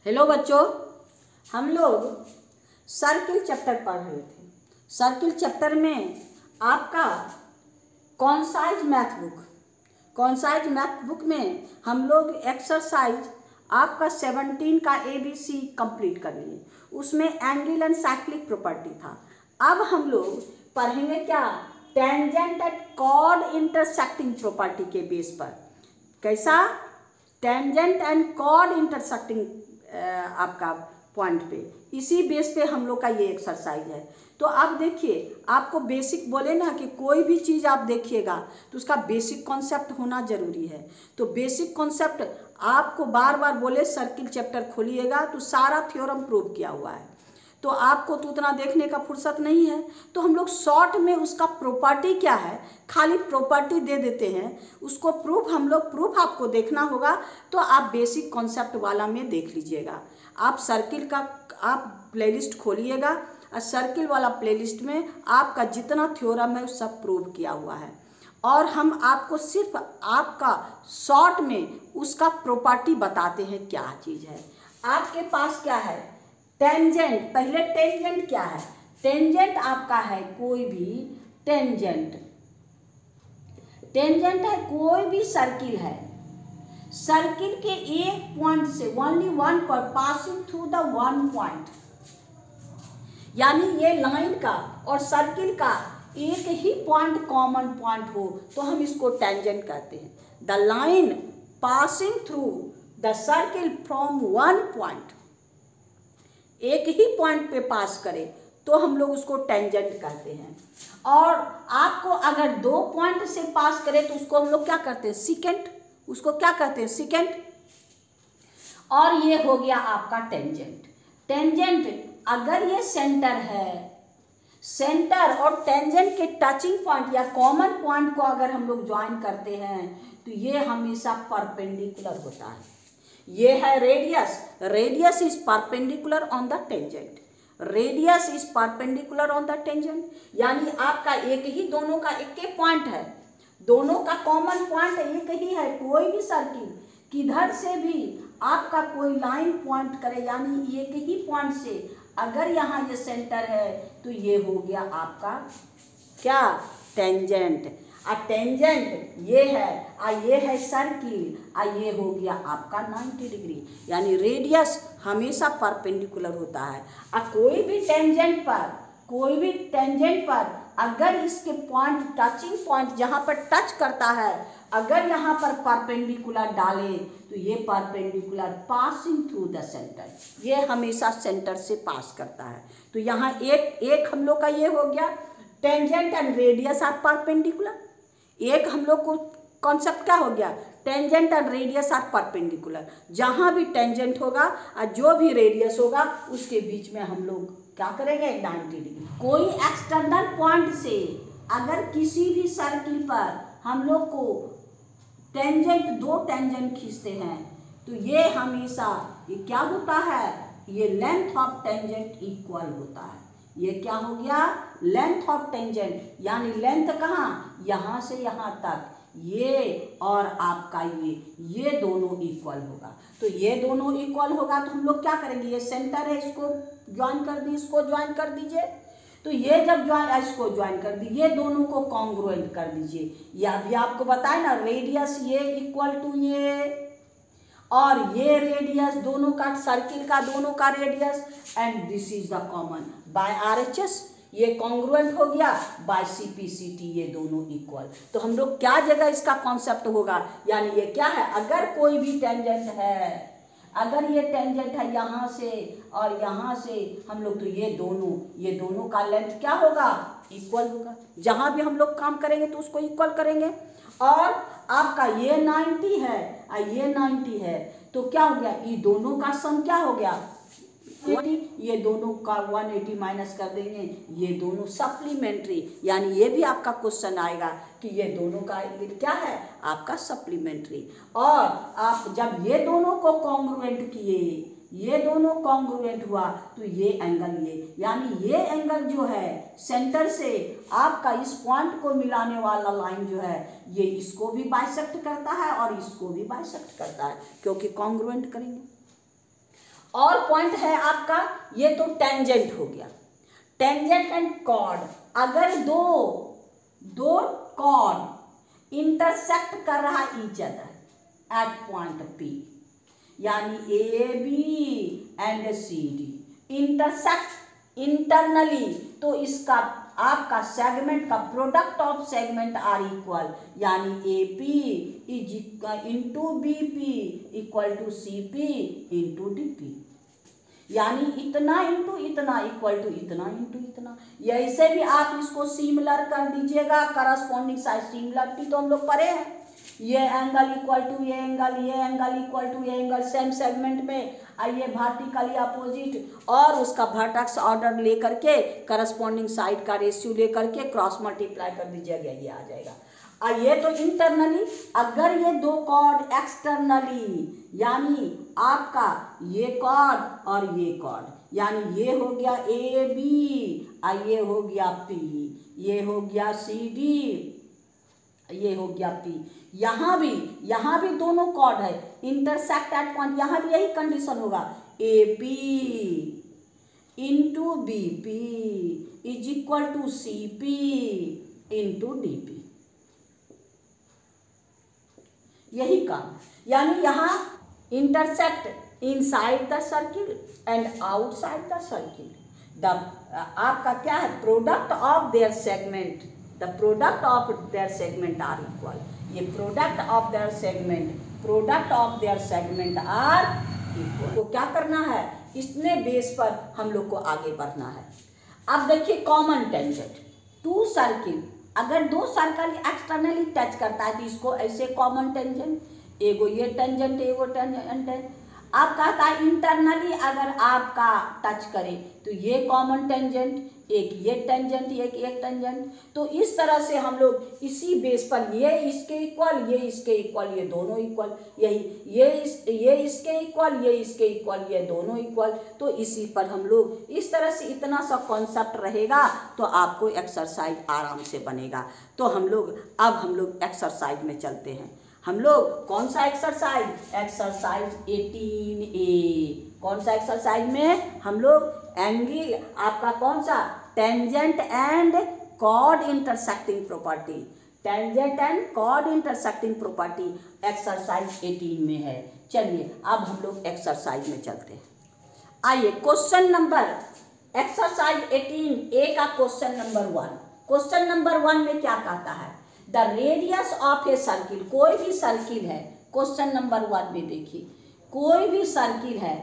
Hello बच्चों, हम लोग सर्किल चैप्टर पढ़ रहे थे। सर्किल चैप्टर में आपका कॉन्साइज मैथ बुक में हम लोग एक्सरसाइज आपका 17 का ABC कंप्लीट कर लिए। उसमें एंगल एंड साइक्लिक प्रॉपर्टी था। अब हम लोग पढ़ेंगे क्या, tangent and chord intersecting property के बेस पर। कैसा, टेंजेंट एंड कॉर्ड इंटरसेक्टिंग आपका पॉइंट पे, इसी बेस पे हम लोग का ये एक्सरसाइज है। तो अब देखिए, आपको बेसिक बोले ना कि कोई भी चीज़ आप देखिएगा तो उसका बेसिक कॉन्सेप्ट होना जरूरी है। तो बेसिक कॉन्सेप्ट आपको बार बार बोले, सर्किल चैप्टर खोलिएगा तो सारा थ्योरम प्रूव किया हुआ है। तो आपको तो उतना देखने का फुर्सत नहीं है, तो हम लोग शॉर्ट में उसका प्रॉपर्टी क्या है खाली प्रॉपर्टी दे देते हैं। उसको प्रूफ आपको देखना होगा, तो आप बेसिक कॉन्सेप्ट वाला में देख लीजिएगा। आप सर्किल का आप प्लेलिस्ट खोलिएगा और सर्किल वाला प्लेलिस्ट में आपका जितना थ्योरम है सब प्रूव किया हुआ है। और हम आपको सिर्फ आपका शॉर्ट में उसका प्रॉपर्टी बताते हैं क्या चीज़ है। आपके पास क्या है, टेंजेंट। पहले टेंजेंट क्या है, टेंजेंट आपका है कोई भी टेंजेंट है कोई भी सर्किल है। सर्किल के एक पॉइंट से only one point passing through the one point, यानी ये लाइन का और सर्किल का एक ही पॉइंट कॉमन पॉइंट हो तो हम इसको टेंजेंट कहते हैं। The line passing through the circle from one point, एक ही पॉइंट पे पास करे तो हम लोग उसको टेंजेंट कहते हैं। और आपको अगर दो पॉइंट से पास करे तो उसको हम लोग क्या करते हैं, सिकेंट। उसको क्या कहते हैं, सिकेंट। और ये हो गया आपका टेंजेंट। टेंजेंट अगर ये सेंटर है, सेंटर और टेंजेंट के टचिंग पॉइंट या कॉमन पॉइंट को अगर हम लोग ज्वाइन करते हैं तो ये हमेशा परपेंडिकुलर होता है। ये है radius, radius is perpendicular on the tangent, radius is perpendicular on the tangent. यानी आपका एक ही, दोनों का एक ही पॉइंट है, दोनों का कॉमन पॉइंट एक ही है। कोई भी सर्किल किधर से भी आपका कोई लाइन पॉइंट करे, यानी एक ही पॉइंट से अगर यहाँ ये सेंटर है तो ये हो गया आपका क्या, टेंजेंट। आ टेंजेंट ये है, ये है सर्किल, ये हो गया आपका 90 डिग्री। यानी रेडियस हमेशा परपेंडिकुलर होता है। कोई भी टेंजेंट पर अगर इसके पॉइंट, टचिंग पॉइंट जहाँ पर टच करता है, अगर यहाँ पर परपेंडिकुलर डालें तो ये perpendicular passing through the centre, ये हमेशा सेंटर से पास करता है। तो यहाँ एक हम लोग का ये हो गया, tangent and radius are perpendicular. एक हम लोग को कॉन्सेप्ट क्या हो गया, tangent and radius are perpendicular. जहाँ भी टेंजेंट होगा और जो भी रेडियस होगा उसके बीच में हम लोग क्या करेंगे, 90 डिग्री। कोई एक्सटर्नल पॉइंट से अगर किसी भी सर्किल पर हम लोग को टेंजेंट, दो टेंजेंट खींचते हैं तो ये हमेशा ये क्या होता है, ये लेंथ ऑफ टेंजेंट इक्वल होता है। ये क्या हो गया, लेंथ ऑफ टेंजेंट, यानी लेंथ कहाँ, यहाँ से यहाँ तक, ये और आपका ये दोनों इक्वल होगा। तो ये दोनों इक्वल होगा तो हम लोग क्या करेंगे, ये सेंटर है, इसको ज्वाइन कर दी, इसको ज्वाइन कर दीजिए। तो ये जब इसको ज्वाइन कर दीजिए, दोनों को कॉन्ग्रुएंट कर दीजिए। यह भी आपको बताए ना, रेडियस ये इक्वल टू ये, और ये रेडियस दोनों का, सर्किल का दोनों का radius, and this is the common by RHS, ये कॉन्ग्रुएंट हो गया बाय CPCT, ये दोनों इक्वल। तो हम लोग क्या जगह इसका कॉन्सेप्ट होगा, यानी ये क्या है, अगर कोई भी टेंजेंट है, अगर ये टेंजेंट है यहाँ से और यहाँ से हम लोग, तो ये दोनों का लेंथ क्या होगा, इक्वल होगा। जहाँ भी हम लोग काम करेंगे तो उसको इक्वल करेंगे। और आपका ये 90 है और ये 90 है, तो क्या हो गया, ये दोनों का सम क्या हो गया 80, ये दोनों का 180 माइनस कर देंगे, ये दोनों सप्लीमेंट्री। यानी ये भी आपका क्वेश्चन आएगा कि ये दोनों का क्या है, आपका सप्लीमेंट्री। और आप जब ये दोनों को कॉन्ग्रुएंट किए, ये दोनों कॉन्ग्रुएंट हुआ तो ये एंगल, ये यानी ये एंगल जो है सेंटर से आपका इस पॉइंट को मिलाने वाला लाइन जो है, ये इसको भी बाइसेक्ट करता है और इसको भी बाइसेक्ट करता है, क्योंकि कॉन्ग्रुएंट करेंगे। और पॉइंट है आपका, ये तो टेंजेंट हो गया। टेंजेंट एंड कॉर्ड, अगर दो कॉर्ड इंटरसेक्ट कर रहा each other at point P, यानी AB and CD intersect internally, तो इसका आपका सेगमेंट का product of segment are equal, यानी AP is into BP equal to CP into DP, यानी इतना इंटू इतना इक्वल टू इतना इंटू इतना। ऐसे भी आप इसको सिमिलर कर दीजिएगा, करस्पॉन्डिंग साइड सिमिलरिटी तो हम लोग पढ़े हैं, ये एंगल इक्वल टू ये एंगल इक्वल टू ये एंगल, सेम सेगमेंट में आइए वर्टिकली अपोजिट, और उसका वर्टेक्स ऑर्डर लेकर के करस्पॉन्डिंग साइड का रेशियो लेकर के क्रॉस मल्टीप्लाई कर दीजिएगा, ये आ जाएगा। ये तो इंटरनली। अगर ये दो कॉर्ड एक्सटर्नली, यानी आपका ये कॉर्ड और ये कॉर्ड, यानी ये हो गया AB और ये हो गया P, ये हो गया CD, ये हो गया P, यहाँ भी दोनों कॉर्ड है इंटरसेक्ट एट पॉइंट, यहाँ भी यही कंडीशन होगा, AP into BP is equal to CP into DP, यही काम। यानी यहाँ intersect inside the circle and outside the circle, the आपका क्या है, product of their segment, the product of their segment are equal, ये product of their segment are equal. तो क्या करना है, इतने बेस पर हम लोग को आगे बढ़ना है। अब देखिए कॉमन टेंजेंट, टू सर्किल, अगर दो सर्कल एक्सटर्नली टच करता है तो इसको ऐसे कॉमन टेंजेंट, एगो ये टेंजेंट एगो टेंजेंट। आप कहता है इंटरनली अगर आपका टच करे तो ये कॉमन टेंजेंट, एक ये टेंजेंट एक टेंजेंट। तो इस तरह से हम लोग इसी बेस पर, ये इसके इक्वल ये इसके इक्वल ये दोनों इक्वल, यही ये इसके इक्वल ये इसके इक्वल ये दोनों इक्वल। तो इसी पर हम लोग इस तरह से इतना सा कॉन्सेप्ट रहेगा तो आपको एक्सरसाइज आराम से बनेगा। तो हम लोग एक्सरसाइज में चलते हैं। हम लोग कौन सा एक्सरसाइज, एक्सरसाइज 18A, कौन सा एक्सरसाइज में हम लोग एंगल आपका कौन सा, tangent and chord intersecting property, tangent and chord intersecting property exercise 18 में है। चलिए अब हम लोग एक्सरसाइज में चलते हैं। आइए क्वेश्चन नंबर, एक्सरसाइज 18A का क्वेश्चन नंबर 1। क्वेश्चन नंबर 1 में क्या कहता है, the radius of a circle, कोई भी सर्किल है, क्वेश्चन नंबर 1 में देखिए कोई भी सर्किल है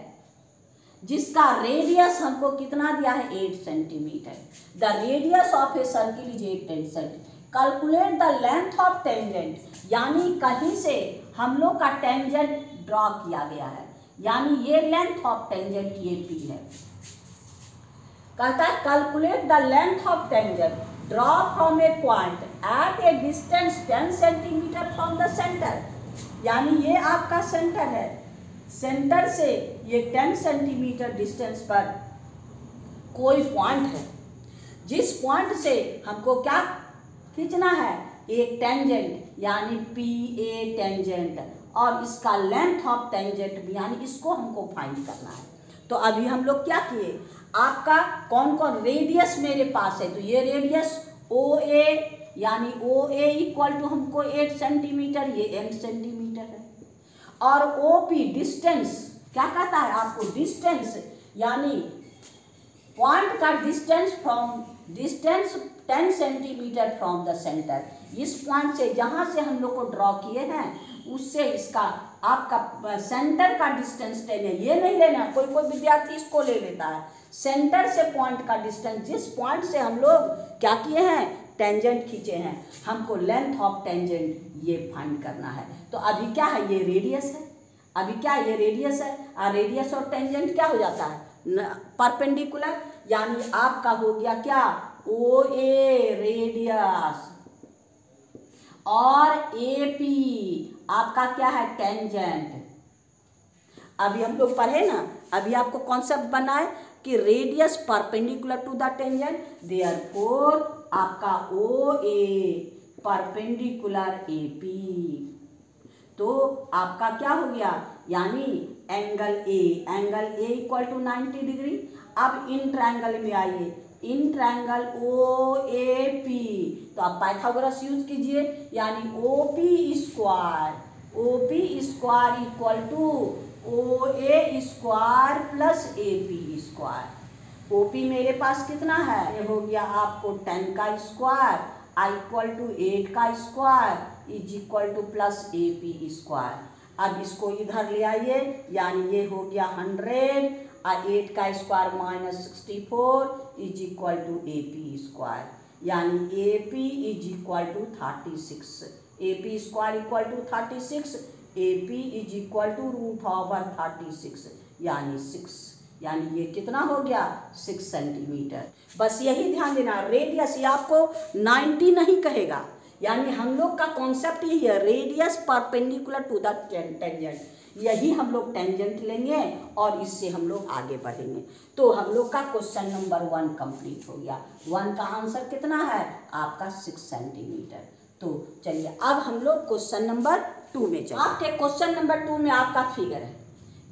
जिसका रेडियस हमको कितना दिया है 8 centimetre, the radius of a circle is 8 centimetre, calculate the length of tangent, यानी कहीं से हम लोग का टेंजेंट ड्रॉ किया गया है, यानी ये लेंथ ऑफ टेंजेंट ये P है। कहता है calculate the length of tangent draw from a point at a distance 10 centimetre from the centre, यानी ये आपका सेंटर है, सेंटर से ये 10 सेंटीमीटर डिस्टेंस पर कोई पॉइंट है, जिस पॉइंट से हमको क्या खींचना है, एक टेंजेंट यानी PA टेंजेंट, और इसका लेंथ ऑफ टेंजेंट भी, यानी इसको हमको फाइंड करना है। तो अभी हम लोग क्या किए, आपका कौन कौन रेडियस मेरे पास है, तो ये रेडियस OA, यानी OA इक्वल टू हमको 8 सेंटीमीटर, ये 8 सेंटीमीटर है, और OP डिस्टेंस क्या कहता है आपको, डिस्टेंस यानी पॉइंट का distance 10 centimetre from the centre, इस पॉइंट से जहाँ से हम लोग को ड्रॉ किए हैं उससे इसका आपका सेंटर का डिस्टेंस 10 है, ये नहीं लेना, कोई विद्यार्थी इसको ले लेता है, सेंटर से पॉइंट का डिस्टेंस, जिस पॉइंट से हम लोग क्या किए हैं, टेंजेंट खींचे हैं, हमको लेंथ ऑफ टेंजेंट ये फाइंड करना है। तो अभी क्या है, ये रेडियस है, अभी क्या ये रेडियस है, और रेडियस और टेंजेंट क्या हो जाता है, परपेंडिकुलर, यानी आपका हो गया क्या, OA रेडियस और AP आपका क्या है, टेंजेंट। अभी हम लोग पढ़े ना, अभी आपको कॉन्सेप्ट बनाए कि radius perpendicular to the tangent, therefore आपका OA परपेंडिकुलर AP, तो आपका क्या हो गया, यानी angle A equal to 90 degree. अब इन ट्रायंगल में आइए, in triangle O A P, तो आप पाइथागोरस यूज कीजिए, यानी O P square equal to O A square plus A P square. O P मेरे पास कितना है, ये हो गया आपको 10 का स्क्वायर आई इक्वल टू 8 का square is equal two plus A P square. अब इसको इधर ले आइए, यानी ये हो गया 100 और 8 का square minus 64 is equal to A P square, यानी A P is equal to 36। A P square equal to 36, A P is equal to √36 यानी 6, यानी ये कितना हो गया 6 सेंटीमीटर। बस यही ध्यान देना, रेडियस ये आपको 90 नहीं कहेगा, यानी हम लोग का कॉन्सेप्ट यही है, radius perpendicular to the tangent, यही हम लोग टेंजेंट लेंगे और इससे हम लोग आगे बढ़ेंगे। तो हम लोग का क्वेश्चन नंबर 1 कंप्लीट हो गया। 1 का आंसर कितना है आपका 6 सेंटीमीटर। तो चलिए अब हम लोग क्वेश्चन नंबर 2 में चलिए। आपके क्वेश्चन नंबर 2 में आपका फिगर है,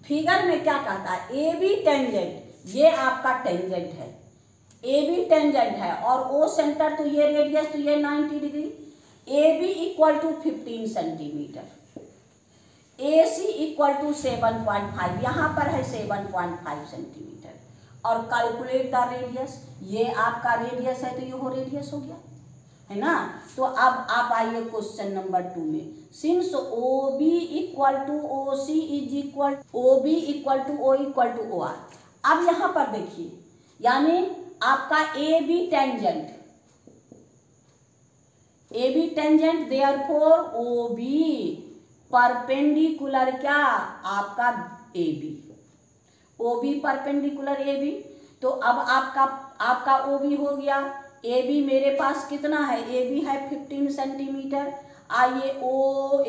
फिगर में क्या कहता है, ए बी टेंजेंट, ये आपका टेंजेंट है, ए बी टेंजेंट है और ओ सेंटर, तो ये रेडियस, तो ये 90 degree, A B equal to 15 centimetre, A C equal to 7.5, यहाँ पर है 7.5 सेंटीमीटर और कैलकुलेट द रेडियस, ये आपका रेडियस है तो ये हो रेडियस हो गया, है ना। तो अब आप आइए क्वेश्चन नंबर 2 में, since O B equal to O C is equal, O B equal to O equal to O R. अब यहाँ पर देखिए, यानी आपका A B tangent therefore O B perpendicular क्या आपका A B, O B perpendicular A B. तो अब आपका ओ बी हो गया, ए बी मेरे पास कितना है, ए बी है 15 सेंटीमीटर। आइए ओ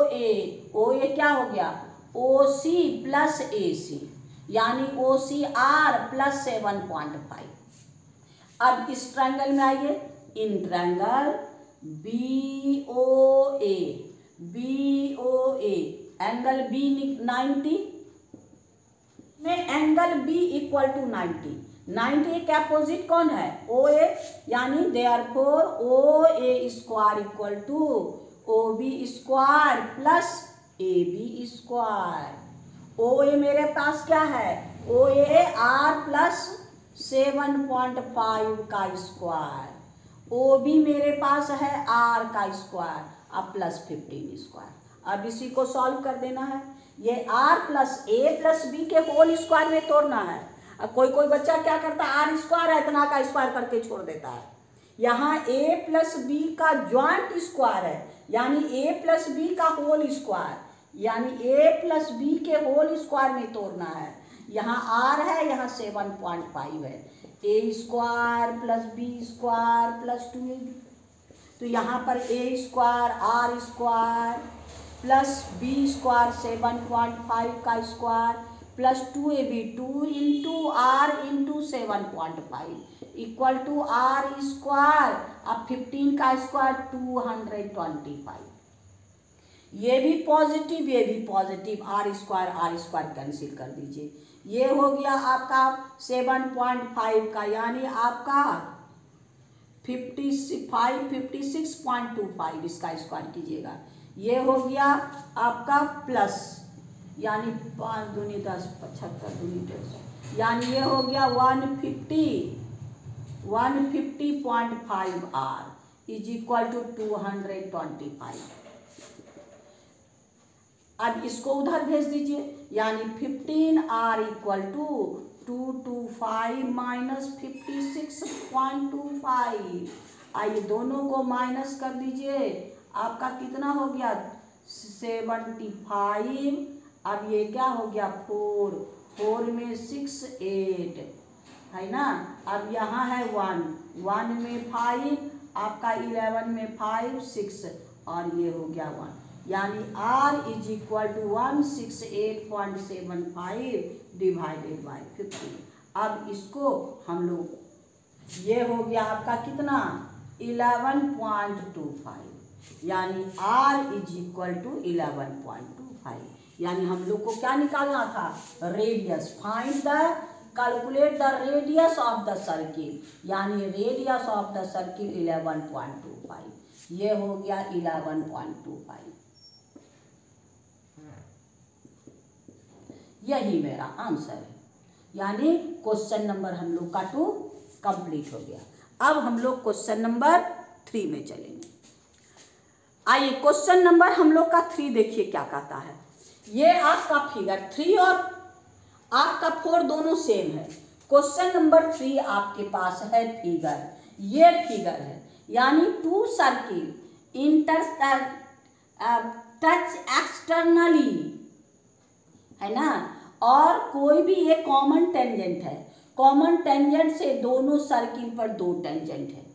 ए क्या हो गया, ओ सी प्लस ए सी, यानी ओ सी आर प्लस 7.5। अब इस ट्रायंगल में आइए, in triangle B O A, angle B 90 में एंगल बी इक्वल टू 90 के अपोजिट कौन है, ओ ए, यानी therefore O A square equal to O B square plus A B square. O A मेरे पास क्या है, ओ ए आर प्लस 7.5 का स्क्वायर, ओ बी मेरे पास है आर का स्क्वायर अब प्लस 15 स्क्वायर। अब इसी को सॉल्व कर देना है, ये R plus A plus B के होल स्क्वायर में तोड़ना है। अब कोई बच्चा क्या करता है, आर स्क्वायर है इतना का स्क्वायर करके छोड़ देता है। यहाँ ए प्लस बी का ज्वाइंट स्क्वायर है, यानी ए प्लस बी का होल स्क्वायर, यानी ए प्लस बी के होल स्क्वायर में तोड़ना है। यहाँ आर है, यहाँ 7.5 है, A square plus B square plus 2ab, तो यहाँ पर A square R square plus B square 7.5 का square plus 2ab, 2 into R into 7.5 equal to R square, अब 15 का स्क्वायर 225। ये भी पॉजिटिव, आर स्क्वायर कैंसिल कर दीजिए, ये हो गया आपका 7.5 का, यानी आपका 56.25 इसका स्क्वायर कीजिएगा, ये हो गया आपका प्लस, यानी 5 दूनी 10 75 दूनी 150, यानी ये हो गया 150.5 आर इज इक्वल टू 225। अब इसको उधर भेज दीजिए, यानी 15 आर इक्वल टू 225 माइनस 56.25। आइए दोनों को माइनस कर दीजिए, आपका कितना हो गया 75। अब ये क्या हो गया 4 में 6 8 है ना। अब यहाँ है 1 में 5, आपका 11 में 5 6 और ये हो गया 1, यानी R is equal to 168.75 divided by 15। अब इसको हम लोग, ये हो गया आपका कितना 11.25, यानी R इज इक्वल टू 11.25, यानी हम लोग को क्या निकालना था, radius. Find the calculate the radius of the circle, यानी रेडियस ऑफ द सर्किल 11.25, ये हो गया 11.25। यही मेरा आंसर है, यानी क्वेश्चन नंबर हम लोग का 2 कंप्लीट हो गया। अब हम लोग क्वेश्चन नंबर 3 में चलेंगे। आइए क्वेश्चन नंबर हम लोग का 3 देखिए क्या कहता है। ये आपका फिगर 3 और आपका 4 दोनों सेम है। क्वेश्चन नंबर 3 आपके पास है फिगर, ये फिगर है, यानी 2 सर्किल इंटर टच एक्सटर्नली, है ना, और कोई भी ये कॉमन टेंजेंट है। कॉमन टेंजेंट से दोनों सर्किल पर 2 टेंजेंट है,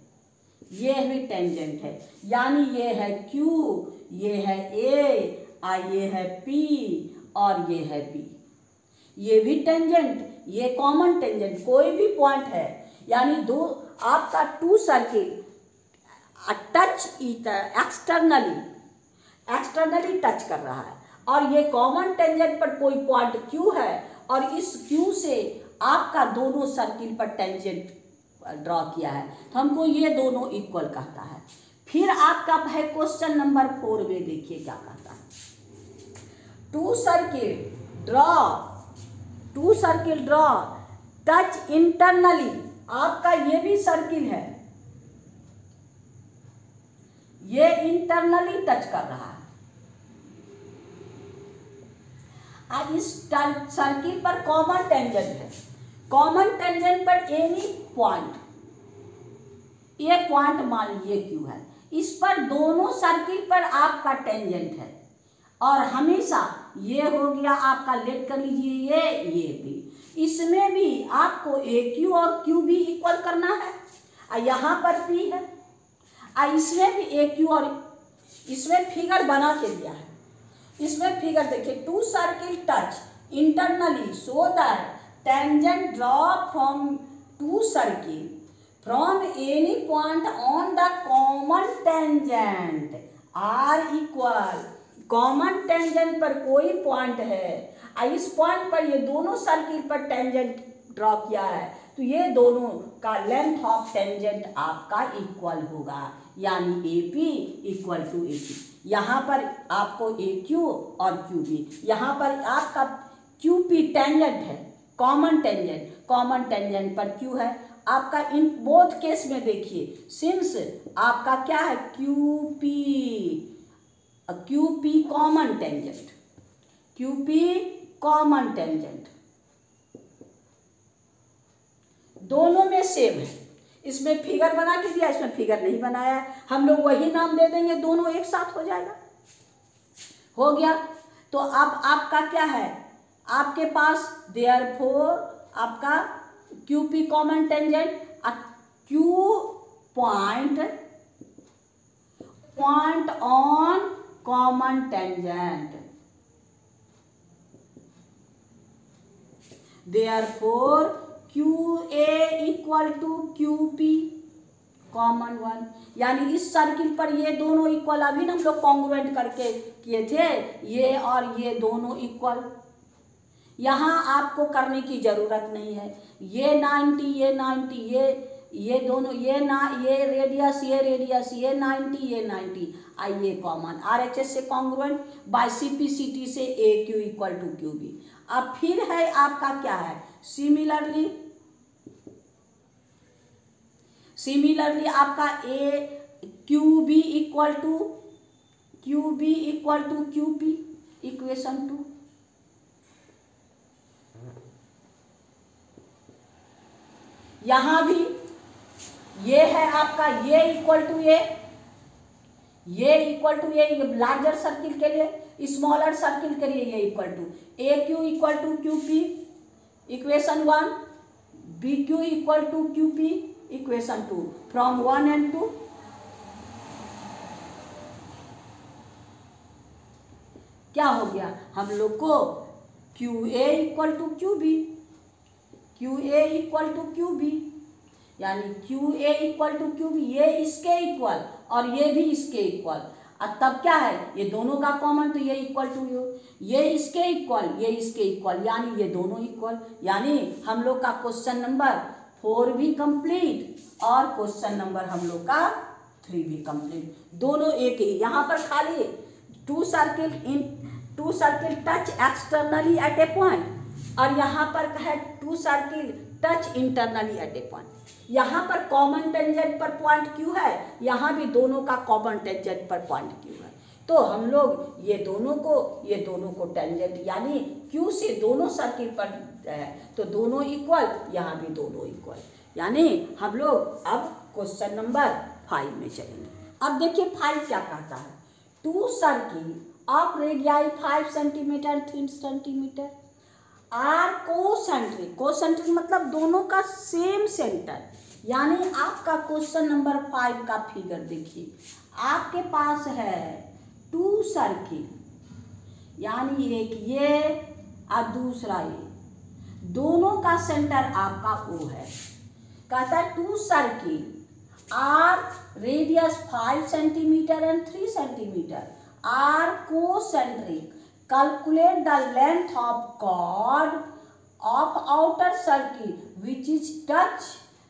ये भी टेंजेंट है, यानी ये है Q, ये है A, ये है P और ये है B। ये भी टेंजेंट, ये कॉमन टेंजेंट, कोई भी पॉइंट है, यानी दो आपका 2 सर्किल टच एक्सटर्नली टच कर रहा है, और ये कॉमन टेंजेंट पर कोई पॉइंट Q है, और इस Q से आपका दोनों सर्किल पर टेंजेंट ड्रॉ किया है, तो हमको ये दोनों इक्वल कहता है। फिर आपका है क्वेश्चन नंबर 4 में, देखिए क्या कहता है। 2 सर्किल ड्रॉ टच इंटरनली, आपका ये भी सर्किल है, ये इंटरनली टच कर रहा है। अब इस सर्किल पर कॉमन टेंजेंट है, कॉमन टेंजेंट पर एनी पॉइंट, ये पॉइंट मान लीजिए Q है, इस पर दोनों सर्किल पर आपका टेंजेंट है, और हमेशा ये हो गया आपका, लेट कर लीजिए ये भी, इसमें भी आपको AQ और QB इक्वल करना है, और यहाँ पर P है, और इसमें भी AQ, और इसमें फिगर बना के दिया है। इसमें फिगर देखिए, 2 circle touch internally so that tangent draw from 2 circle from any point on the common tangent are equal. Common tangent पर कोई पॉइंट है, और इस पॉइंट पर ये दोनों सर्किल पर टेंजेंट ड्रॉ किया है, तो ये दोनों का लेंथ ऑफ टेंजेंट आपका इक्वल होगा, यानी AP इक्वल टू AP। यहाँ पर आपको AQ और QB, यहाँ पर आपका QP टेंजेंट है, कॉमन टेंजेंट पर Q है आपका। इन बोथ केस में देखिए, सिंस आपका क्या है, QP कॉमन टेंजेंट दोनों में सेम है। इसमें फिगर बना के दिया, इसमें फिगर नहीं बनाया है, हम लोग वही नाम दे देंगे, दोनों एक साथ हो जाएगा, हो गया। तो अब आपका क्या है, आपके पास देयरफॉर आपका QP common tangent, Q point on common tangent, therefore QA equal to QP common 1, यानी इस सर्किल पर ये दोनों इक्वल, अभी हम लोग कॉन्ग्रुएंट करके किए थे, ये और ये दोनों इक्वल। यहाँ आपको करने की ज़रूरत नहीं है, ये 90 ये 90, ये दोनों, ये रेडियस ये 90 ये 90, ये कॉमन RHS से कॉन्ग्रुएंट, बाय CP/CT से AQ इक्वल टू QB। अब फिर है आपका क्या है, सिमिलरली आपका QB equal to QP equation 2। यहाँ भी ये है आपका, ये इक्वल टू ये लार्जर सर्किल के लिए, स्मॉलर सर्किल के लिए ये equal to AQ equal to QP equation 1, BQ equal to QP equation 2 from 1 and 2। क्या हो गया, हम लोग को QA इक्वल टू QB यानी QA इक्वल टू QB, ये इसके इक्वल और ये भी इसके इक्वल, और तब क्या है, ये दोनों का कॉमन, तो ये इक्वल टू ये इसके इक्वल, ये इसके इक्वल, यानी ये दोनों इक्वल। यानी हम लोग का क्वेश्चन नंबर 4 भी कंप्लीट और क्वेश्चन नंबर हम लोग का 3 भी कंप्लीट, दोनों एक ही। यहाँ पर खाली two circle touch externally at a point, और यहाँ पर है two circle touch internally at a point. यहाँ पर कॉमन टेंजेंट पर पॉइंट क्यू है, यहाँ भी दोनों का कॉमन टेंजेंट पर पॉइंट क्यू है। तो हम लोग ये दोनों को टेंजेंट यानी क्यू से दोनों सर्किल पर है, तो दोनों इक्वल, यहाँ भी दोनों इक्वल। यानी हम लोग अब क्वेश्चन नंबर 5 में चलेंगे। अब देखिए 5 क्या कहता है, two circle of radii 5 centimetre 3 centimetre are concentric, concentric मतलब दोनों का सेम सेंटर। यानी आपका क्वेश्चन नंबर 5 का फिगर देखिए, आपके पास है टू सर्किल, यानी एक ये और दूसरा ये, दोनों का सेंटर आपका O है। कहता है two circle are radius 5 centimetre and 3 centimetre are concentric, calculate the length of chord of outer circle which is touch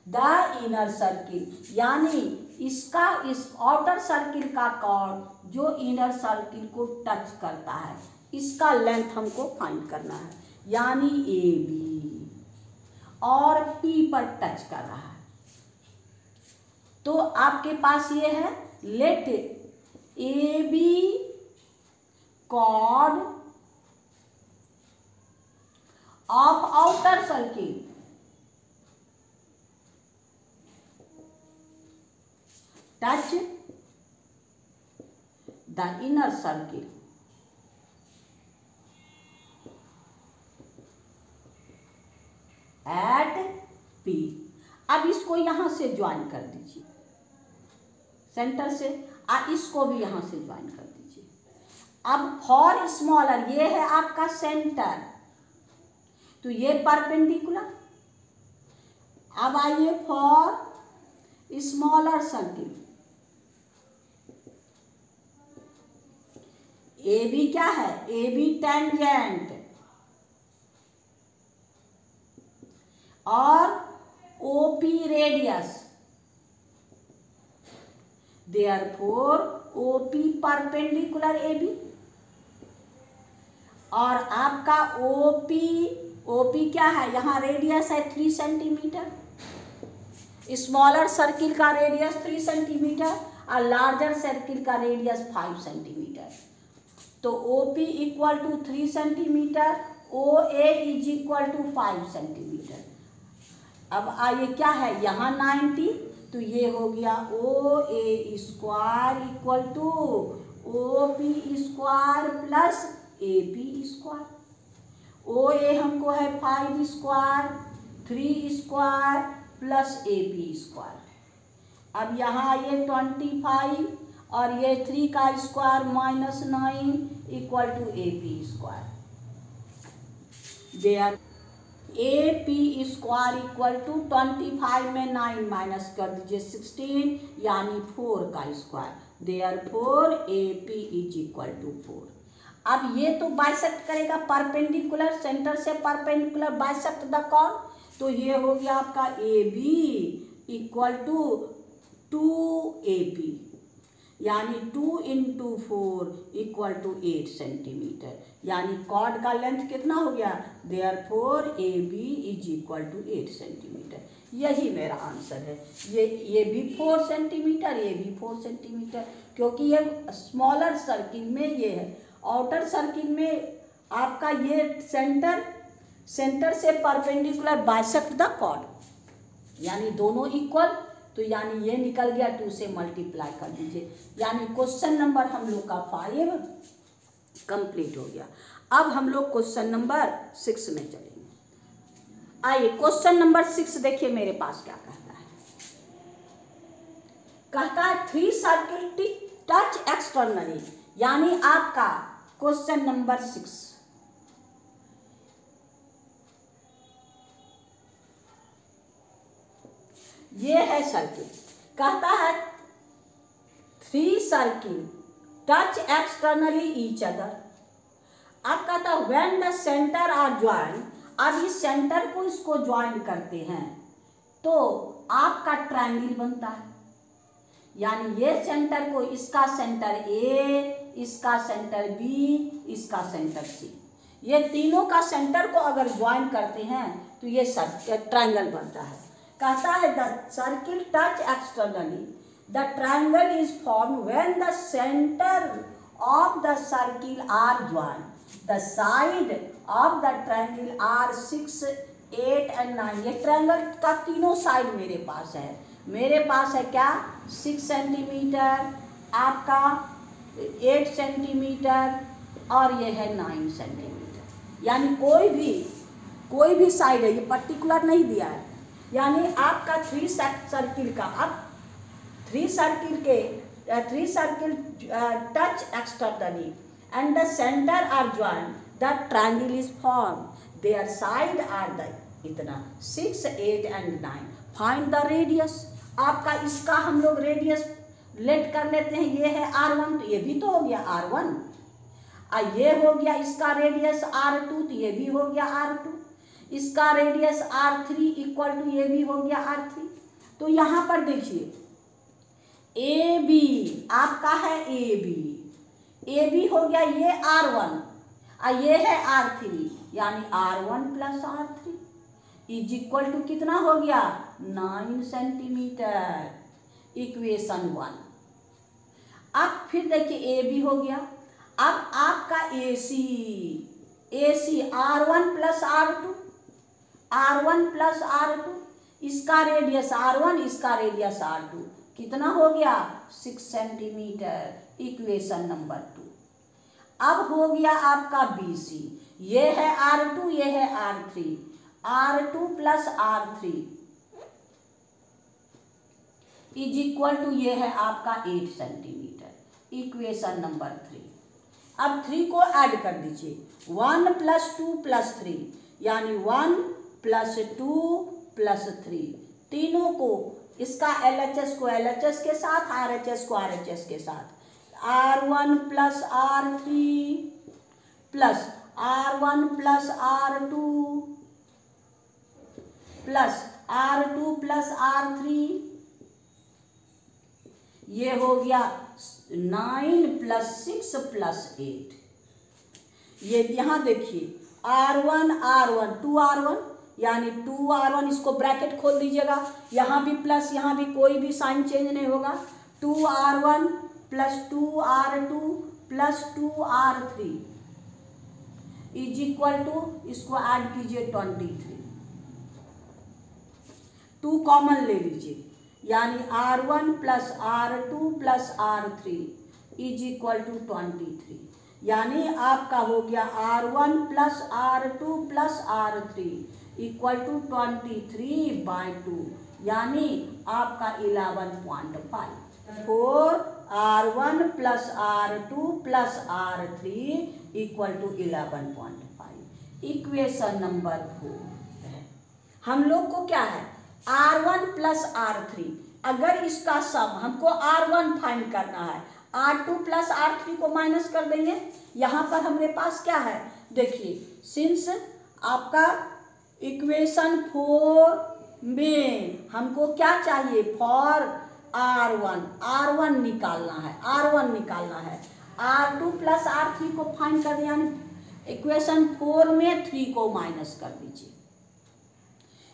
the inner circle। यानी इसका इस आउटर सर्किल का कॉर्ड जो इनर सर्किल को टच करता है, इसका लेंथ हमको फाइंड करना है। यानी ए बी और पी पर टच कर रहा है, तो आपके पास ये है, let A B chord of outer circle touch the inner circle at P। अब इसको यहां से ज्वाइन कर दीजिए सेंटर से, और इसको भी यहां से ज्वाइन कर दीजिए। अब फॉर स्मॉलर, ये है आपका सेंटर, तो ये परपेंडिकुलर। अब आइए for smaller circle, A B क्या है, ए बी टेंजेंट और O P radius, therefore O P perpendicular A B. और आपका ओपी क्या है, यहाँ रेडियस है 3 सेंटीमीटर, स्मॉलर सर्किल का रेडियस 3 सेंटीमीटर और लार्जर सर्किल का रेडियस 5 सेंटीमीटर। तो OP equal to 3 centimetre, O A is equal to 5 centimetre. अब आइए क्या है, यहाँ 90, तो ये हो गया O A square equal to O P square plus A P square. O A हमको है 5 square 3 square plus A P square. अब यहाँ ये 25 और ये 3 का square -9 equal to A P square. There A P square equal to 25 में 9 minus कर दीजिए 16, यानी 4 का square. Therefore A P is equal to 4। अब ये तो बाइसेक्ट करेगा परपेंडिकुलर, सेंटर से परपेंडिकुलर बाइसेक्ट द कॉर्ड, तो ये हो गया आपका A B equal to 2AP, यानी 2 × 4 इक्वल टू 8 सेंटीमीटर। यानी कॉर्ड का लेंथ कितना हो गया, therefore AB is equal to 8 centimetre. यही मेरा आंसर है। ये भी 4 सेंटीमीटर, ये भी 4 सेंटीमीटर, क्योंकि ये स्मॉलर सर्किल में ये है, आउटर सर्किल में आपका ये सेंटर से परपेंडिकुलर बाइसेक्ट द कॉर्ड, यानी दोनों इक्वल, तो यानी ये निकल गया 2 से मल्टीप्लाई कर दीजिए। यानी क्वेश्चन नंबर हम लोग का 5 कंप्लीट हो गया। अब हम लोग क्वेश्चन नंबर 6 में चलेंगे। आइए क्वेश्चन नंबर 6 देखिए मेरे पास क्या कहता है। कहता है 3 सर्किल टच एक्सटर्नली, यानी आपका क्वेश्चन नंबर 6 ये है सर्किल। कहता है 3 circle touch externally each other. अब कहता when the centre are join, अब इस सेंटर को इसको ज्वाइन करते हैं तो आपका ट्रायंगल बनता है। यानी ये सेंटर को, इसका सेंटर ए, इसका सेंटर बी, इसका सेंटर सी, ये तीनों का सेंटर को अगर ज्वाइन करते हैं तो ये ट्रायंगल बनता है। कहता है the circle touch externally, the triangle is form when the centre of the circle are join, the side of the triangle are 6, 8 and 9। ये ट्रायंगल का तीनों साइड मेरे पास है। मेरे पास है क्या, 6 सेंटीमीटर, आपका 8 सेंटीमीटर और ये है 9 सेंटीमीटर। यानी कोई भी साइड है, ये पर्टिकुलर नहीं दिया है। यानी आपका 3 सर्किल का, अब 3 circle touch externally and the center are joined, the triangle is formed, their side are the इतना 6, 8 and 9। find the radius, आपका इसका हम लोग रेडियस लेट कर लेते हैं, ये है R1 तो ये भी तो हो गया R1, ये हो गया इसका रेडियस R2 तो ये भी हो गया R2, इसका रेडियस R3 इक्वल टू ये भी हो गया R3। तो यहाँ पर देखिए AB आपका है AB हो गया ये R1 और ये है R3, यानी R1 plus R3 is equal to कितना हो गया 9 सेंटीमीटर, इक्वेशन 1। अब फिर देखिए AB हो गया। अब आपका AC R1 प्लस R2, इसका रेडियस R1, इसका रेडियस R2 कितना हो गया 6 सेंटीमीटर, इक्वेशन नंबर 2। अब हो गया आपका BC, ये है R2, ये है R3, R2 plus R3 is equal to ये है आपका 8 सेंटीमीटर, इक्वेशन नंबर 3। अब 3 को ऐड कर दीजिए, 1 प्लस 2 प्लस 3, यानी 1 प्लस 2 प्लस 3, तीनों को, इसका LHS को LHS के साथ, RHS को RHS के साथ, R1 plus R3 plus R1 plus R2 plus R2 plus R3, ये हो गया 9 प्लस 6 प्लस 8। ये यहाँ देखिए R1 2R1, यानी 2R1, इसको ब्रैकेट खोल दीजिएगा, यहाँ भी प्लस, यहाँ भी कोई भी साइन चेंज नहीं होगा। 2R1 plus 2R2 plus 2R3 is equal to, इसको ऐड कीजिए 23, 2 कॉमन ले लीजिए, यानी R1 plus R2 plus R3 is equal to 23, यानी आपका हो गया R1 plus R2 plus R3 equal to 23/2, यानी आपका 11.5। For R1 plus R2 plus R3 equal to 11.5, equation number 4 है। हम लोग को क्या है R1 प्लस R3, अगर इसका सम हमको R1 फाइंड करना है, R2 प्लस R3 को माइनस कर देंगे। यहाँ पर हमारे पास क्या है, देखिए सिंस आपका इक्वेशन 4 में हमको क्या चाहिए, फॉर R1 निकालना है, R2 प्लस R3 को फाइंड कर, यानी इक्वेशन 4 में 3 को माइनस कर दीजिए।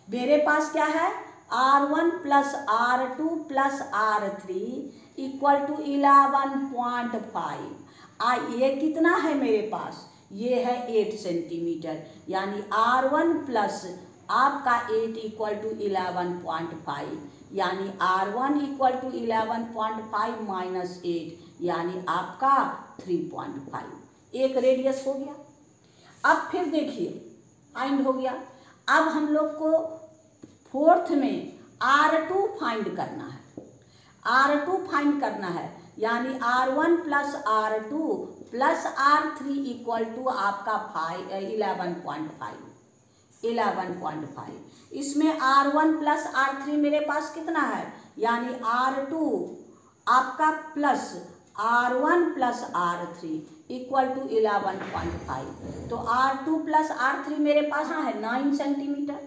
मेरे पास क्या है R1 plus R2 plus R3 equal to 11.5। ये कितना है मेरे पास, ये है 8 सेंटीमीटर, यानी R1 प्लस आपका 8 इक्वल टू 11.5, यानी R1 इक्वल टू 11.5 माइनस 8, यानी आपका 3.5। एक रेडियस हो गया। अब फिर देखिए फाइंड हो गया। अब हम लोग को फोर्थ में R2 फाइंड करना है, यानी R1 plus R2 plus R3 equal to आपका 11.5। इसमें R1 प्लस R3 मेरे पास कितना है, यानी R2 आपका plus R1 plus R3 equal to 11.5। तो R2 प्लस R3 मेरे पास है 9 सेंटीमीटर।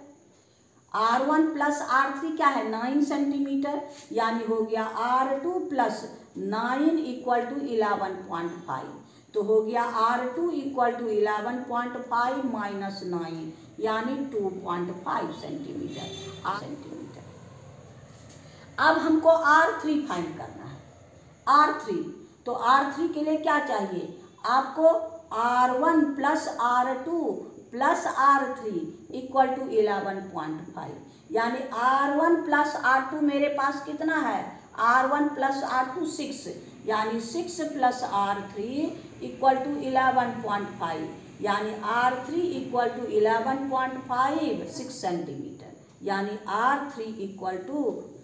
R1 प्लस R3 क्या है 9 सेंटीमीटर, यानी हो गया R2 प्लस 9 इक्वल टू 11.5। तो हो गया R2 इक्वल टू 11.5 माइनस 9 यानी 2.5 सेंटीमीटर। अब हमको R3 फाइंड करना है। R3, तो R3 के लिए क्या चाहिए आपको, R1 plus R2 plus R3 equal to 11.5, यानी R1 प्लस R2 मेरे पास कितना है, R1 प्लस R2 6, यानी 6 प्लस R3 इक्वल टू 11.5, यानी R3 इक्वल टू 11.5 6 सेंटीमीटर, यानी R3 इक्वल टू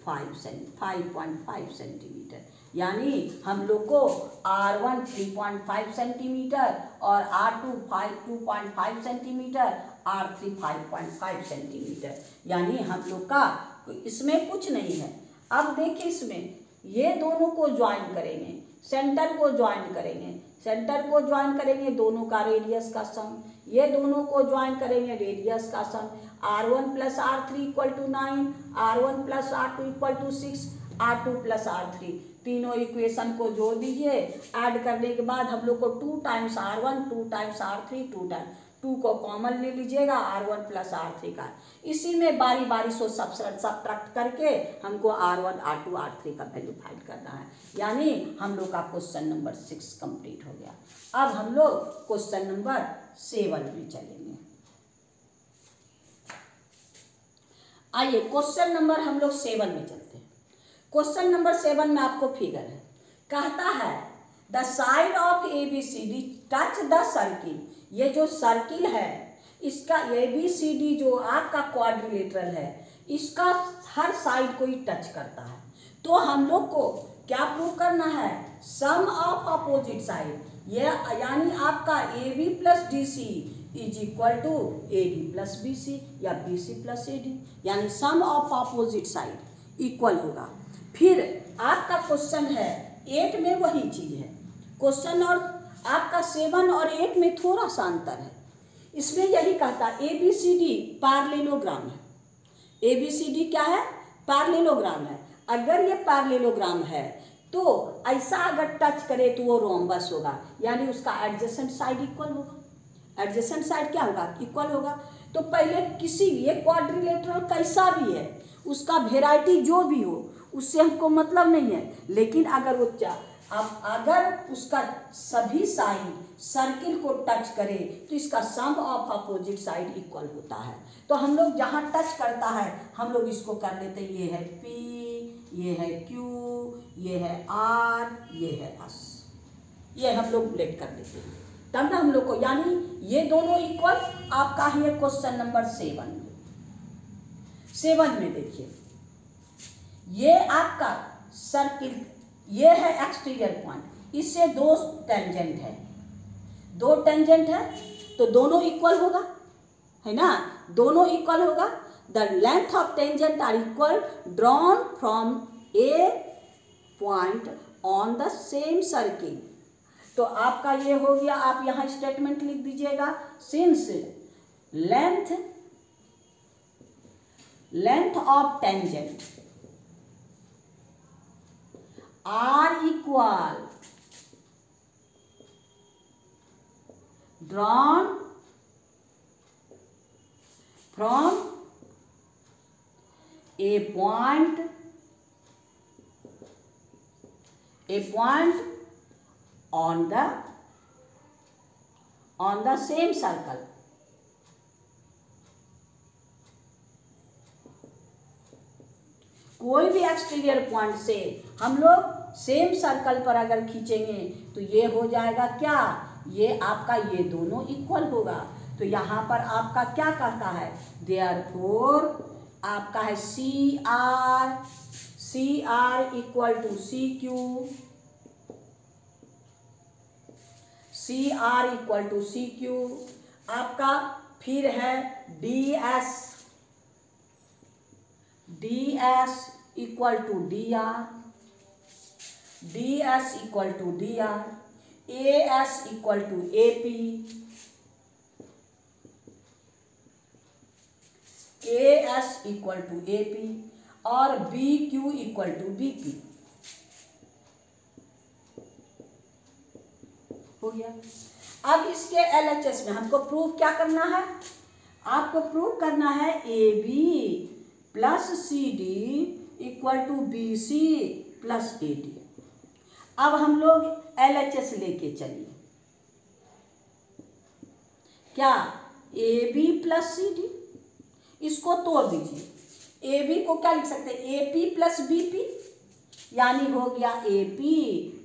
5.5 सेंटीमीटर। यानी हम लोग को R1 3.5 सेंटीमीटर और R2 2.5 सेंटीमीटर, R3 5.5 सेंटीमीटर, यानी हम लोग का इसमें कुछ नहीं है। अब देखिए इसमें ये दोनों को ज्वाइन करेंगे, सेंटर को ज्वाइन करेंगे, सेंटर को ज्वाइन करेंगे दोनों का रेडियस का सम, ये दोनों को ज्वाइन करेंगे रेडियस का sum, R1 plus R3 equal to 9, R1 plus R2 equal to 6, R2 plus R3, तीनों इक्वेशन को जोड़ दीजिए। ऐड करने के बाद हम लोग को 2 टाइम्स R1 2 टाइम्स R3 2 को कॉमन ले लीजिएगा R1 प्लस R3 का। इसी में बारी बारी से सब्ट्रैक्ट करके हमको R1 R2 R3 का वैल्यू फाइंड करना है। यानी हम लोग का क्वेश्चन नंबर 6 कंप्लीट हो गया। अब हम लोग क्वेश्चन नंबर 7 में चलेंगे। आइए क्वेश्चन नंबर हम लोग 7 में चलते हैं। क्वेश्चन नंबर 7 में आपको फिगर है, कहता है the side of ABCD touch the circle. ये जो सर्किल है इसका ABCD जो आपका क्वाड्रिलेटरल है, इसका हर साइड को ही टच करता है। तो हम लोग को क्या प्रूव करना है, सम ऑफ अपोजिट साइड, ये यानी आपका AB plus DC is equal to AD plus BC या BC प्लस AD, यानी sum of opposite side equal होगा। फिर आपका क्वेश्चन है 8 में वही चीज है, क्वेश्चन और आपका 7 और 8 में थोड़ा सा अंतर है। इसमें यही कहता ABCD पैरेललोग्राम है। ABCD क्या है, पैरेललोग्राम है। अगर ये पैरेललोग्राम है तो ऐसा अगर टच करे तो वो रोम्बस होगा, यानी उसका एडजेसेंट साइड इक्वल होगा। एडजेसेंट साइड क्या होगा, इक्वल होगा। तो पहले किसी ये क्वाड्रिलेटरल कैसा भी है, उसका वेराइटी जो भी हो उससे हमको मतलब नहीं है, लेकिन अगर वो अब अगर उसका सभी साइड सर्किल को टच करे तो इसका सम ऑफ अपोजिट साइड इक्वल होता है। तो हम लोग जहाँ टच करता है हम लोग इसको कर लेते हैं, ये है P, ये है Q, ये है R, ये है S, ये हम लोग लेट कर लेते हैं, तब ना हम लोग को, यानी ये दोनों इक्वल आपका है। क्वेश्चन नंबर 7 में देखिए, ये आपका सर्किल, ये है एक्सटीरियर पॉइंट, इससे 2 टेंजेंट है, 2 टेंजेंट है तो दोनों इक्वल होगा, है ना, दोनों इक्वल होगा। The length of tangent are equal drawn from a point on the same circle. तो आपका ये हो गया, आप यहाँ स्टेटमेंट लिख दीजिएगा, since length of tangent are equal drawn from a point on the same circle, कोई भी एक्सटीरियर पॉइंट से हम लोग सेम सर्कल पर अगर खींचेंगे तो ये हो जाएगा क्या, ये आपका ये दोनों इक्वल होगा। तो यहाँ पर आपका क्या कहता है, देयरफॉर आपका है CR इक्वल टू CQ, आपका फिर है DS equal to DR, D S equal to D R, A S equal to A P, A S equal to A P और B Q equal to B P. हो गया। अब इसके LHS में हमको प्रूव क्या करना है? आपको प्रूव करना है A B plus C D equal to B C plus A D. अब हम लोग एलएचएस लेके चलिए। क्या? A B plus C D, इसको तोड़ दीजिए। ए बी को क्या लिख सकते हैं? A P plus B P, यानी हो गया A P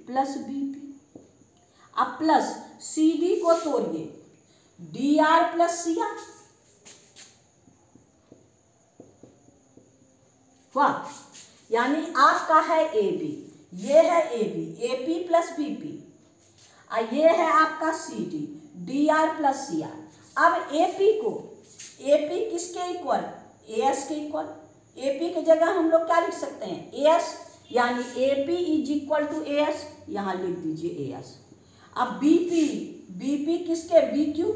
plus B P. अब प्लस सी डी को तोड़िए, D R plus C R. वाह, यानी आपका है ए बी, ये है A B, A P plus B P, और ये है आपका C D, D R plus C R. अब ए पी को, ए पी किसके इक्वल? ए एस के इक्वल। ए पी की जगह हम लोग क्या लिख सकते हैं? ए एस, यानी A P is equal to A S, यहाँ लिख दीजिए ए एस। अब बी पी, बी पी किसके? बी क्यू,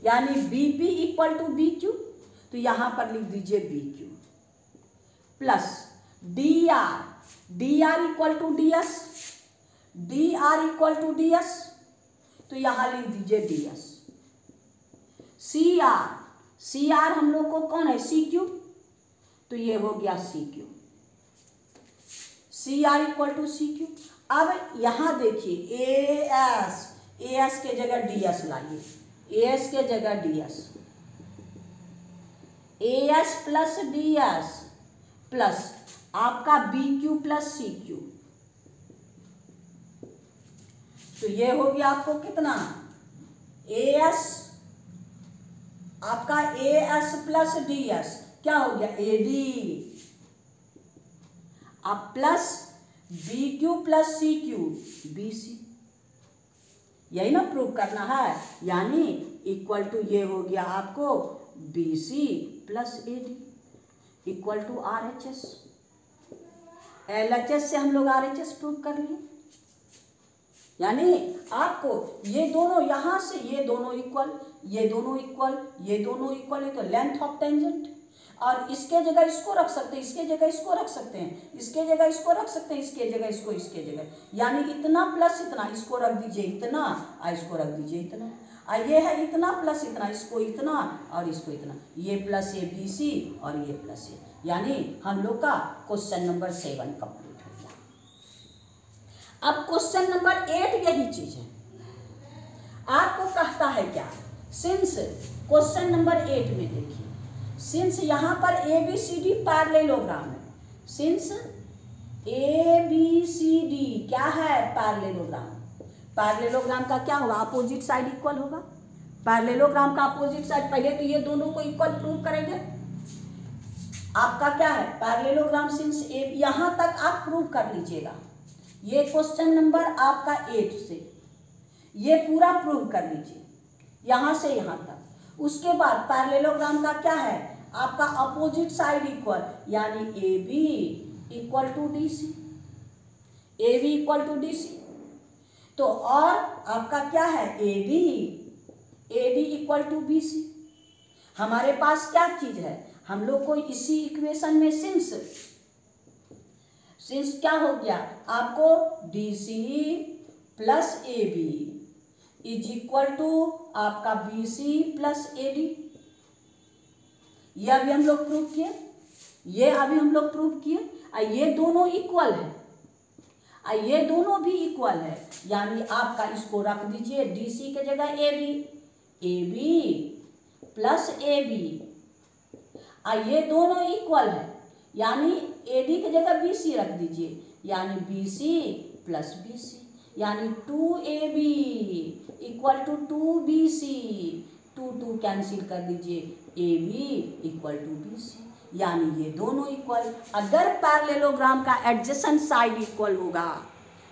यानी B P equal to B Q, तो यहाँ पर लिख दीजिए B Q plus D R, D R equal to D S, D R equal to D S, तो यहाँ लिख दीजिए D S. C R, C R हम लोग को कौन है? सी क्यू, तो ये हो गया C Q, C R equal to C Q. अब यहाँ देखिए ए एस के जगह डी एस लाइए, ए एस के जगह D S, A S plus D S plus आपका B Q plus C Q, तो ये हो गया आपको कितना? ए एस, आपका A S plus D S क्या हो गया? A D. अब plus B Q plus C Q, B C. यही ना प्रूव करना है, यानी इक्वल टू ये हो गया आपको B C plus A D equal to R H S. L H S से हम लोग आर एच एस प्रूव कर लिए, यानी आपको ये दोनों यहाँ से ये दोनों इक्वल, ये दोनों इक्वल, ये दोनों इक्वल है, तो लेंथ ऑफ टेंजेंट। और इसके जगह इसको रख सकते हैं, इसके जगह इसको रख सकते हैं, इसके जगह इसको रख सकते हैं, इसके जगह इसको, इसके जगह, यानी इतना प्लस इतना, इसको रख दीजिए इतना और इसको रख दीजिए इतना, और ये है इतना प्लस इतना, इसको इतना और इसको इतना, ये प्लस ए बी सी और ये प्लस ए, यानी हम लोग का क्वेश्चन नंबर 7 कंप्लीट हो गया। अब क्वेश्चन नंबर 8 यही चीज है, आपको कहता है क्या? सिंस क्वेश्चन नंबर 8 में देखिए, सिंस यहाँ पर A B C D parallelogram है, since A B C D क्या है? पैरेललोग्राम। पैरेललोग्राम का क्या होगा? अपोजिट साइड इक्वल होगा। पैरेललोग्राम का अपोजिट साइड, पहले तो ये दोनों को इक्वल प्रूव करेंगे। आपका क्या है? पैरेललोग्राम सिंस ए, यहाँ तक आप प्रूव कर लीजिएगा। ये क्वेश्चन नंबर आपका 8 से ये पूरा प्रूव कर लीजिए, यहाँ से यहाँ तक। उसके बाद पैरेललोग्राम का क्या है? आपका अपोजिट साइड इक्वल, यानी A B equal to D C, A B equal to D C. तो और आपका क्या है? A D equal to B C. हमारे पास क्या चीज है? हम लोग को इसी इक्वेशन में सिंस क्या हो गया आपको? D C plus A B is equal to आपका B C plus A D. ये अभी हम लोग प्रूव किए, ये अभी हम लोग प्रूव किए, और ये दोनों इक्वल है, और ये दोनों भी इक्वल है, यानी आपका इसको रख दीजिए डी सी के जगह A B plus A B, और ये दोनों इक्वल है, यानी ए डी के जगह बी सी रख दीजिए, यानी B C plus B C, यानी 2ab equal to 2bc, 2 cancel कर दीजिए, ab इक्वल टू bc, यानी ये दोनों इक्वल। अगर पैरेललोग्राम का एडजेसेंट साइड इक्वल होगा,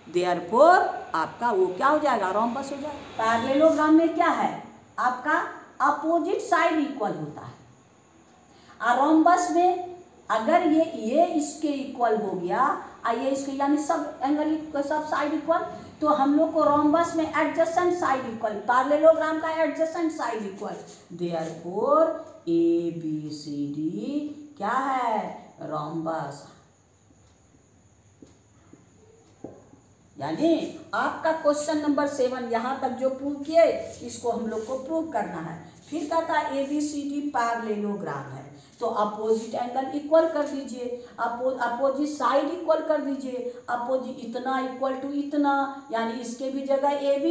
देयरफॉर आपका वो क्या हो जाएगा? रोम्बस हो जाएगा। पैरेललोग्राम में क्या है? आपका अपोजिट साइड इक्वल होता है, और रोम्बस में अगर ये इसके इक्वल हो गया आइए इसके यानी सब एंगल सब साइड इक्वल, तो हम लोग को रोम्बस में एडजेसेंट साइड इक्वल, पैरेललोग्राम का adjacent side equal, therefore ABCD क्या है, रोम्बस। यानी आपका क्वेश्चन नंबर 7 यहाँ तक जो प्रूव किए इसको हम लोग को प्रूव करना है। फिर कहता है ABCD पैरेललोग्राम है, तो अपोजिट एंगल इक्वल कर दीजिए, अपोजिट साइड इक्वल कर दीजिए, अपोजिट इतना इक्वल टू इतना, यानी इसके भी जगह AB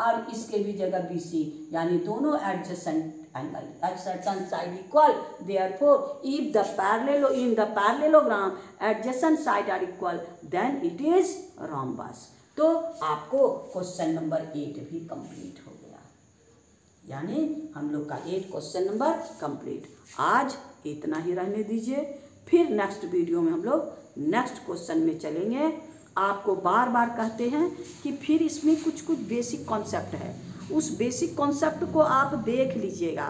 और इसके भी जगह BC, यानी दोनों adjacent angle adjacent side equal, therefore if the parallelogram adjacent side are equal then it is rhombus. तो आपको क्वेश्चन नंबर 8 भी कंप्लीट हो गया, यानी हम लोग का 8 क्वेश्चन नंबर कंप्लीट। आज इतना ही रहने दीजिए, फिर नेक्स्ट वीडियो में हम लोग नेक्स्ट क्वेश्चन में चलेंगे। आपको बार बार कहते हैं कि फिर इसमें कुछ कुछ बेसिक कॉन्सेप्ट है, उस बेसिक कॉन्सेप्ट को आप देख लीजिएगा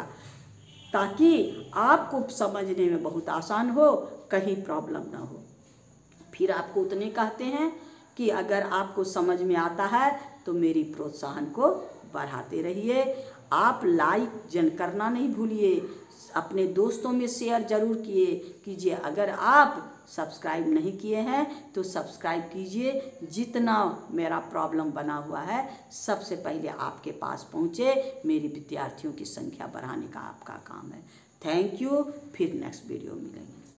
ताकि आपको समझने में बहुत आसान हो, कहीं प्रॉब्लम ना हो। फिर आपको उतने कहते हैं कि अगर आपको समझ में आता है तो मेरी प्रोत्साहन को बढ़ाते रहिए। आप लाइक करना नहीं भूलिए, अपने दोस्तों में शेयर जरूर कीजिए। अगर आप सब्सक्राइब नहीं किए हैं तो सब्सक्राइब कीजिए, जितना मेरा प्रॉब्लम बना हुआ है सबसे पहले आपके पास पहुँचे, मेरी विद्यार्थियों की संख्या बढ़ाने का आपका काम है। थैंक यू, फिर नेक्स्ट वीडियो मिलेंगे।